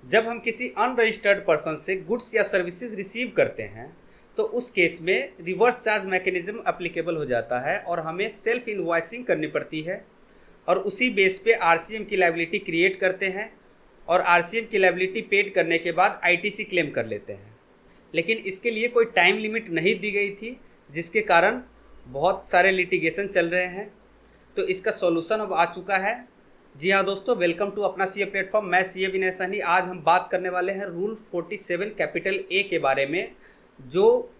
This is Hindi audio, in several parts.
जब हम किसी अनरजिस्टर्ड पर्सन से गुड्स या सर्विसेज रिसीव करते हैं तो उस केस में रिवर्स चार्ज मैकेनिज्म एप्लीकेबल हो जाता है और हमें सेल्फ इनवॉइसिंग करनी पड़ती है और उसी बेस पे आरसीएम की लायबिलिटी क्रिएट करते हैं और आरसीएम की लायबिलिटी पेड करने के बाद आईटीसी क्लेम कर लेते हैं। लेकिन इसके लिए कोई टाइम लिमिट नहीं दी गई थी, जिसके कारण बहुत सारे लिटिगेशन चल रहे हैं। तो इसका सॉल्यूशन अब आ चुका है। जी हाँ दोस्तों, वेलकम टू अपना सीए प्लेटफॉर्म। मैं सीए विनय सहनी। आज हम बात करने वाले हैं रूल 47 कैपिटल ए के बारे में, जो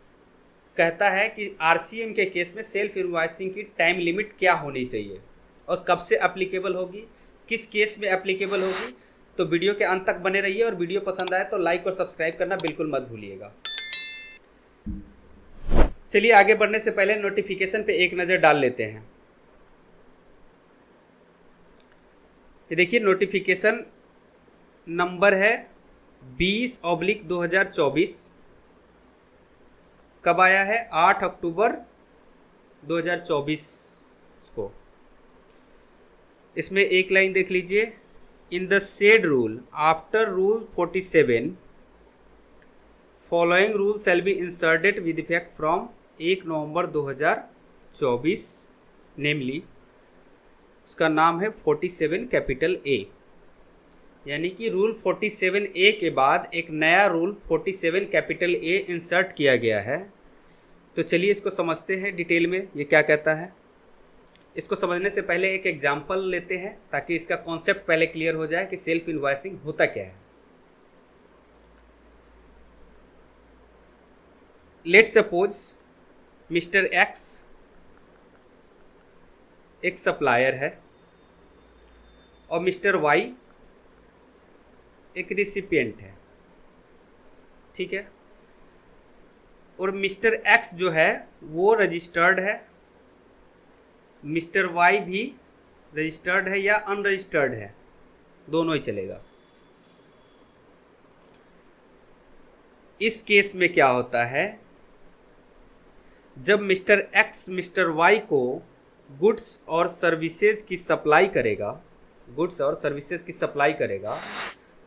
कहता है कि आरसीएम के केस में सेल्फ इनवॉइसिंग की टाइम लिमिट क्या होनी चाहिए और कब से एप्लीकेबल होगी, किस केस में एप्लीकेबल होगी। तो वीडियो के अंत तक बने रहिए और वीडियो पसंद आए तो लाइक और सब्सक्राइब करना बिल्कुल मत भूलिएगा। चलिए आगे बढ़ने से पहले नोटिफिकेशन पे एक नज़र डाल लेते हैं। ये देखिए, नोटिफिकेशन नंबर है 20/2024। कब आया है? 8 अक्टूबर 2024 को। इसमें एक लाइन देख लीजिए, in the said rule after rule 47 following rule shall be inserted with effect from 1 नवंबर 2024, नेमली उसका नाम है 47 कैपिटल ए। यानी कि रूल 47 ए के बाद एक नया रूल 47 कैपिटल ए इंसर्ट किया गया है। तो चलिए इसको समझते हैं डिटेल में, ये क्या कहता है। इसको समझने से पहले एक एग्जाम्पल लेते हैं ताकि इसका कॉन्सेप्ट पहले क्लियर हो जाए कि सेल्फ इनवॉइसिंग होता क्या है। लेट सपोज मिस्टर एक्स एक सप्लायर है और मिस्टर वाई एक रिसिपिएंट है, ठीक है। और मिस्टर एक्स जो है वो रजिस्टर्ड है, मिस्टर वाई भी रजिस्टर्ड है या अनरजिस्टर्ड है, दोनों ही चलेगा। इस केस में क्या होता है, जब मिस्टर एक्स मिस्टर वाई को गुड्स और सर्विसेज की सप्लाई करेगा,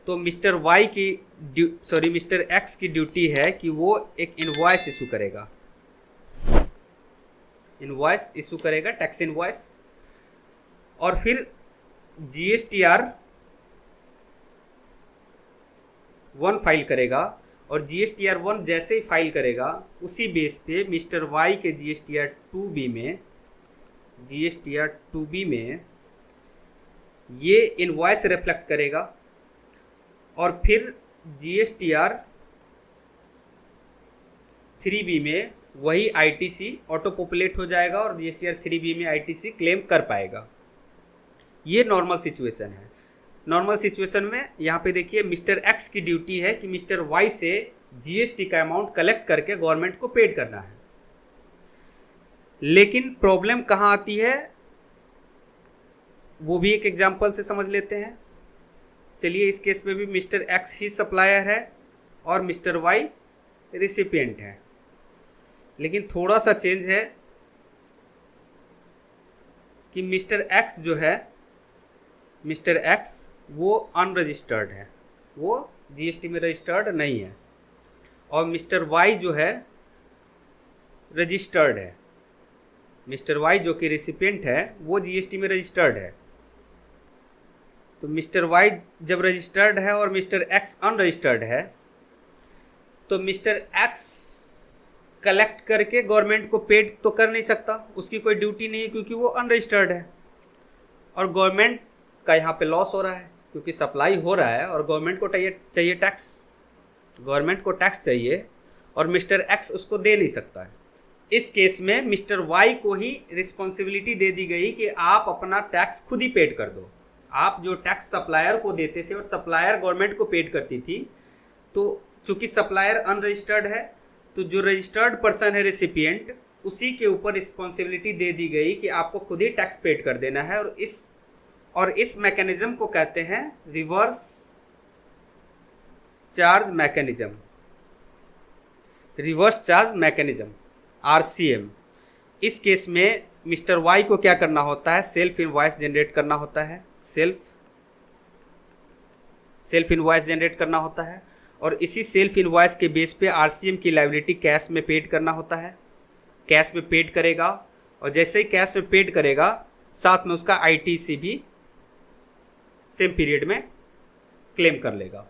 तो मिस्टर एक्स की ड्यूटी है कि वो एक इनवॉइस इशू करेगा, टैक्स इनवॉइस, और फिर GSTR 1 फाइल करेगा। और GSTR 1 जैसे ही फाइल करेगा उसी बेस पे मिस्टर वाई के GSTR 2B में ये इनवॉइस रिफ्लेक्ट करेगा और फिर GSTR 3B में वही ITC ऑटो पॉपुलेट हो जाएगा और GSTR 3B में ITC क्लेम कर पाएगा। ये नॉर्मल सिचुएशन है। नॉर्मल सिचुएशन में यहाँ पे देखिए, मिस्टर एक्स की ड्यूटी है कि मिस्टर वाई से GST का अमाउंट कलेक्ट करके गवर्नमेंट को पेड करना है। लेकिन प्रॉब्लम कहाँ आती है वो भी एक एग्जांपल से समझ लेते हैं। चलिए, इस केस में भी मिस्टर एक्स ही सप्लायर है और मिस्टर वाई रिसिपिएंट है, लेकिन थोड़ा सा चेंज है कि मिस्टर एक्स वो अनरजिस्टर्ड है, वो GST में रजिस्टर्ड नहीं है, और मिस्टर वाई जो है रजिस्टर्ड है। मिस्टर वाई जो कि रिसिपिएंट है वो GST में रजिस्टर्ड है। तो मिस्टर वाई जब रजिस्टर्ड है और मिस्टर एक्स अनरजिस्टर्ड है, तो मिस्टर एक्स कलेक्ट करके गवर्नमेंट को पेड तो कर नहीं सकता, उसकी कोई ड्यूटी नहीं है क्योंकि वो अनरजिस्टर्ड है। और गवर्नमेंट का यहाँ पे लॉस हो रहा है क्योंकि सप्लाई हो रहा है और गवर्नमेंट को चाहिए टैक्स, गवर्नमेंट को टैक्स चाहिए और मिस्टर एक्स उसको दे नहीं सकता है। इस केस में मिस्टर वाई को ही रिस्पॉन्सिबिलिटी दे दी गई कि आप अपना टैक्स खुद ही पेड कर दो। आप जो टैक्स सप्लायर को देते थे और सप्लायर गवर्नमेंट को पेड करती थी, तो चूंकि सप्लायर अनरजिस्टर्ड है तो जो रजिस्टर्ड पर्सन है रिसिपिएंट, उसी के ऊपर रिस्पॉन्सिबिलिटी दे दी गई कि आपको खुद ही टैक्स पेड कर देना है। और इस मैकेनिज्म को कहते हैं रिवर्स चार्ज मैकेनिज्म, RCM। इस केस में मिस्टर वाई को क्या करना होता है, सेल्फ इनवॉइस जनरेट करना होता है। सेल्फ सेल्फ इनवॉइस जनरेट करना होता है और इसी सेल्फ इनवॉइस के बेस पे आरसीएम की लायबिलिटी कैश में पेड करना होता है। कैश में पेड करेगा और जैसे ही कैश में पेड करेगा साथ में उसका आईटीसी भी सेम पीरियड में क्लेम कर लेगा।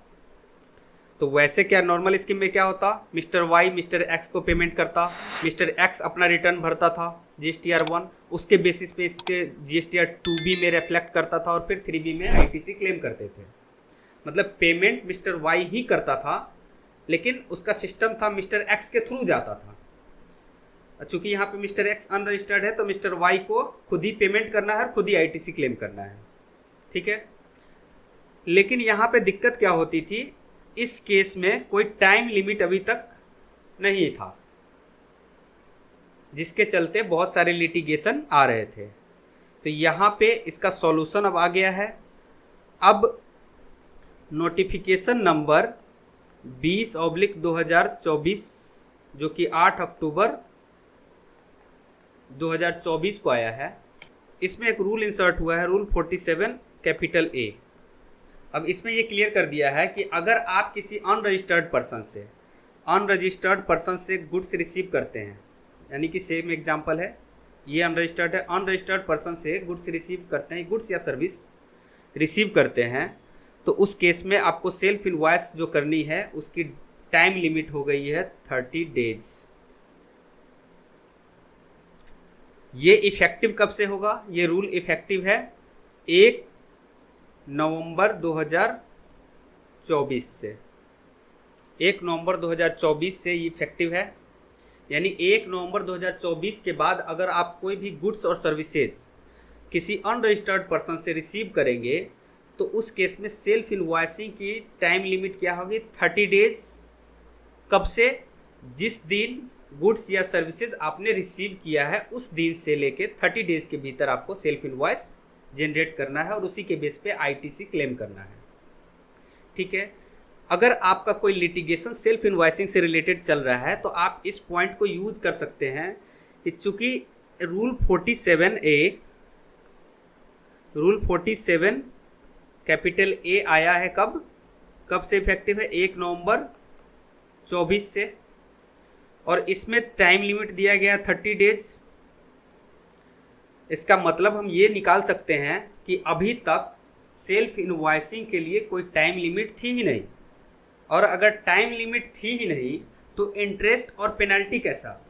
तो वैसे क्या नॉर्मल स्कीम में क्या होता, मिस्टर वाई मिस्टर एक्स को पेमेंट करता, मिस्टर एक्स अपना रिटर्न भरता था जीएसटीआर 1, उसके बेसिस पे इसके जीएसटीआर 2B में रिफ्लेक्ट करता था और फिर 3B में आईटीसी क्लेम करते थे। मतलब पेमेंट मिस्टर वाई ही करता था लेकिन उसका सिस्टम था मिस्टर एक्स के थ्रू जाता था। चूंकि यहाँ पे मिस्टर एक्स अनरजिस्टर्ड है तो मिस्टर वाई को खुद ही पेमेंट करना है और खुद ही आईटीसी क्लेम करना है, ठीक है। लेकिन यहाँ पे दिक्कत क्या होती थी, इस केस में कोई टाइम लिमिट अभी तक नहीं था, जिसके चलते बहुत सारे लिटिगेशन आ रहे थे। तो यहाँ पे इसका सॉल्यूशन अब आ गया है। अब नोटिफिकेशन नंबर 20/2024 जो कि 8 अक्टूबर 2024 को आया है, इसमें एक रूल इंसर्ट हुआ है, रूल 47 कैपिटल A। अब इसमें ये क्लियर कर दिया है कि अगर आप किसी अनरजिस्टर्ड पर्सन से गुड्स रिसीव करते हैं, यानी कि सेम एग्जांपल है, ये अनरजिस्टर्ड है, अनरजिस्टर्ड पर्सन से गुड्स रिसीव करते हैं, गुड्स या सर्विस रिसीव करते हैं, तो उस केस में आपको सेल्फ इनवॉइस जो करनी है उसकी टाइम लिमिट हो गई है 30 डेज। ये इफेक्टिव कब से होगा, ये रूल इफेक्टिव है 1 नवंबर 2024 से। 1 नवंबर 2024 से ये इफेक्टिव है, यानी 1 नवंबर 2024 के बाद अगर आप कोई भी गुड्स और सर्विसेज किसी अनरजिस्टर्ड पर्सन से रिसीव करेंगे तो उस केस में सेल्फ इनवॉइसिंग की टाइम लिमिट क्या होगी, 30 डेज। कब से, जिस दिन गुड्स या सर्विसेज आपने रिसीव किया है उस दिन से लेके 30 डेज के भीतर आपको सेल्फ इनवॉइस जनरेट करना है और उसी के बेस पे आईटीसी क्लेम करना है, ठीक है। अगर आपका कोई लिटिगेशन सेल्फ इनवॉइसिंग से रिलेटेड चल रहा है तो आप इस पॉइंट को यूज कर सकते हैं कि चूंकि रूल 47 कैपिटल A आया है, कब से इफेक्टिव है, 1 नवंबर 24 से, और इसमें टाइम लिमिट दिया गया 30 डेज। इसका मतलब हम ये निकाल सकते हैं कि अभी तक सेल्फ इनवॉइसिंग के लिए कोई टाइम लिमिट थी ही नहीं, और अगर टाइम लिमिट थी ही नहीं तो इंटरेस्ट और पेनल्टी कैसा।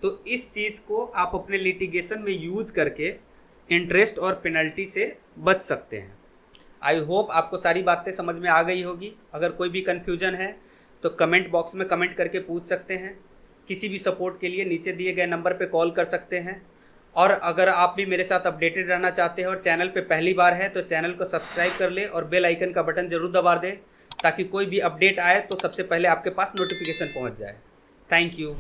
तो इस चीज़ को आप अपने लिटिगेशन में यूज करके इंटरेस्ट और पेनल्टी से बच सकते हैं। आई होप आपको सारी बातें समझ में आ गई होगी। अगर कोई भी कन्फ्यूजन है तो कमेंट बॉक्स में कमेंट करके पूछ सकते हैं। किसी भी सपोर्ट के लिए नीचे दिए गए नंबर पे कॉल कर सकते हैं। और अगर आप भी मेरे साथ अपडेटेड रहना चाहते हैं और चैनल पे पहली बार है तो चैनल को सब्सक्राइब कर ले और बेल आइकन का बटन ज़रूर दबा दें ताकि कोई भी अपडेट आए तो सबसे पहले आपके पास नोटिफिकेशन पहुंच जाए। Thank you.